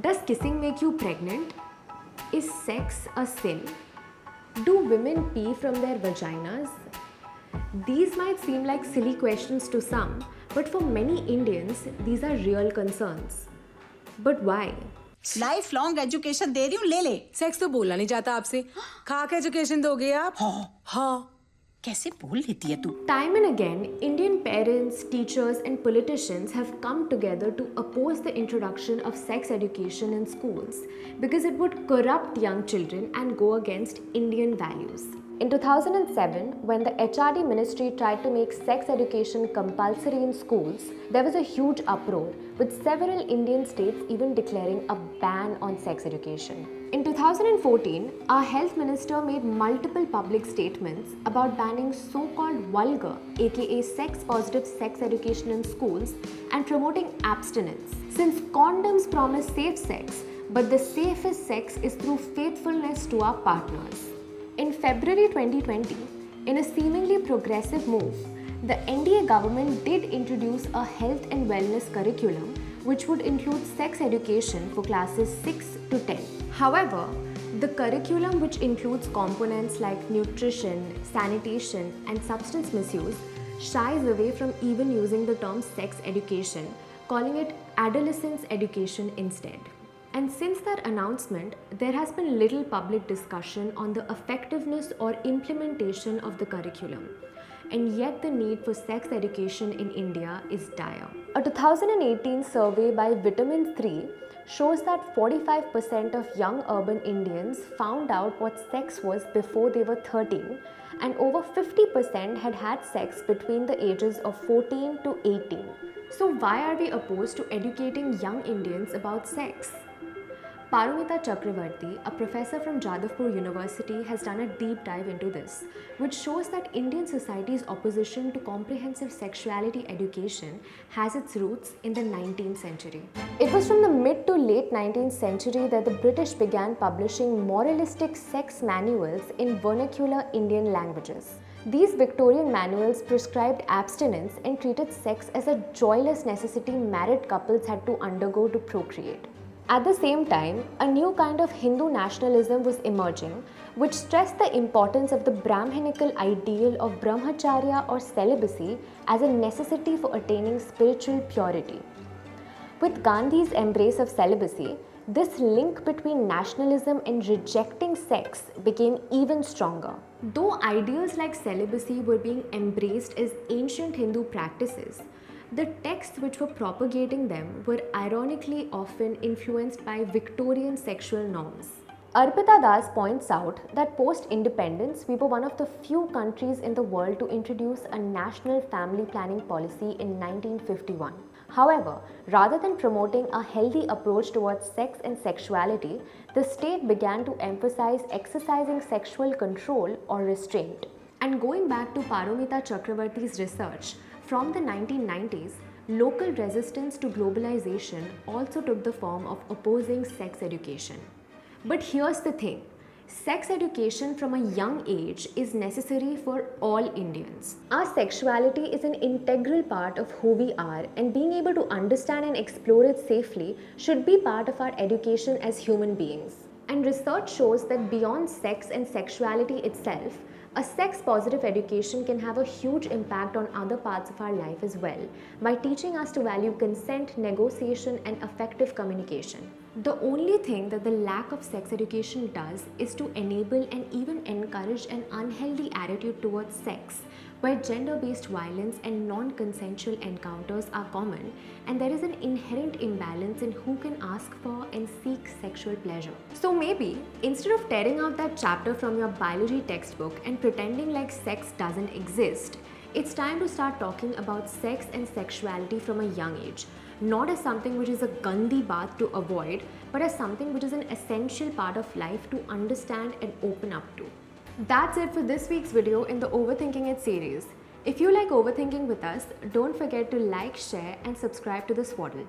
Does kissing make you pregnant? Is sex a sin? Do women pee from their vaginas? These might seem like silly questions to some, but for many Indians, these are real concerns. But why? Life long education दे रही हूँ, ले ले। Sex तो बोलना नहीं चाहता आपसे, खाक एजुकेशन दोगे आप? हाँ। कैसे बोल लेती है तू? Time and again, Indian parents, teachers and politicians have come together to oppose the introduction of sex education in schools because it would corrupt young children and go against Indian values. In 2007, when the HRD ministry tried to make sex education compulsory in schools, there was a huge uproar, with several Indian states even declaring a ban on sex education. In 2014, our health minister made multiple public statements about banning so-called vulgar, aka sex-positive sex education in schools and promoting abstinence. Since condoms promise safe sex, but the safest sex is through faithfulness to our partners. In February 2020, in a seemingly progressive move, the NDA government did introduce a health and wellness curriculum which would include sex education for classes 6 to 10. However, the curriculum, which includes components like nutrition, sanitation, and substance misuse, shies away from even using the term sex education, calling it adolescence education instead. And since that announcement, there has been little public discussion on the effectiveness or implementation of the curriculum. And yet the need for sex education in India is dire. A 2018 survey by Vitamin 3 shows that 45% of young urban Indians found out what sex was before they were 13, and over 50% had had sex between the ages of 14 to 18. So why are we opposed to educating young Indians about sex? Paromita Chakravarti, a professor from Jadavpur University, has done a deep dive into this, which shows that Indian society's opposition to comprehensive sexuality education has its roots in the 19th century. It was from the mid to late 19th century that the British began publishing moralistic sex manuals in vernacular Indian languages. These Victorian manuals prescribed abstinence and treated sex as a joyless necessity married couples had to undergo to procreate. At the same time, a new kind of Hindu nationalism was emerging, which stressed the importance of the Brahmanical ideal of brahmacharya or celibacy as a necessity for attaining spiritual purity. With Gandhi's embrace of celibacy, this link between nationalism and rejecting sex became even stronger. Though ideas like celibacy were being embraced as ancient Hindu practices, the texts which were propagating them were ironically often influenced by Victorian sexual norms. Arpita Das points out that post-independence, we were one of the few countries in the world to introduce a national family planning policy in 1951. However, rather than promoting a healthy approach towards sex and sexuality, the state began to emphasize exercising sexual control or restraint. And going back to Paromita Chakravarti's research, from the 1990s, local resistance to globalization also took the form of opposing sex education. But here's the thing, sex education from a young age is necessary for all Indians. Our sexuality is an integral part of who we are, and being able to understand and explore it safely should be part of our education as human beings. And research shows that beyond sex and sexuality itself, a sex-positive education can have a huge impact on other parts of our life as well by teaching us to value consent, negotiation, and effective communication. The only thing that the lack of sex education does is to enable and even encourage an unhealthy attitude towards sex, where gender-based violence and non-consensual encounters are common, and there is an inherent imbalance in who can ask for and seek sexual pleasure. So maybe, instead of tearing out that chapter from your biology textbook and pretending like sex doesn't exist, it's time to start talking about sex and sexuality from a young age, not as something which is a gandhi bath to avoid, but as something which is an essential part of life to understand and open up to. That's it for this week's video in the Overthinking It series. If you like overthinking with us, don't forget to like, share and subscribe to the Swaddle.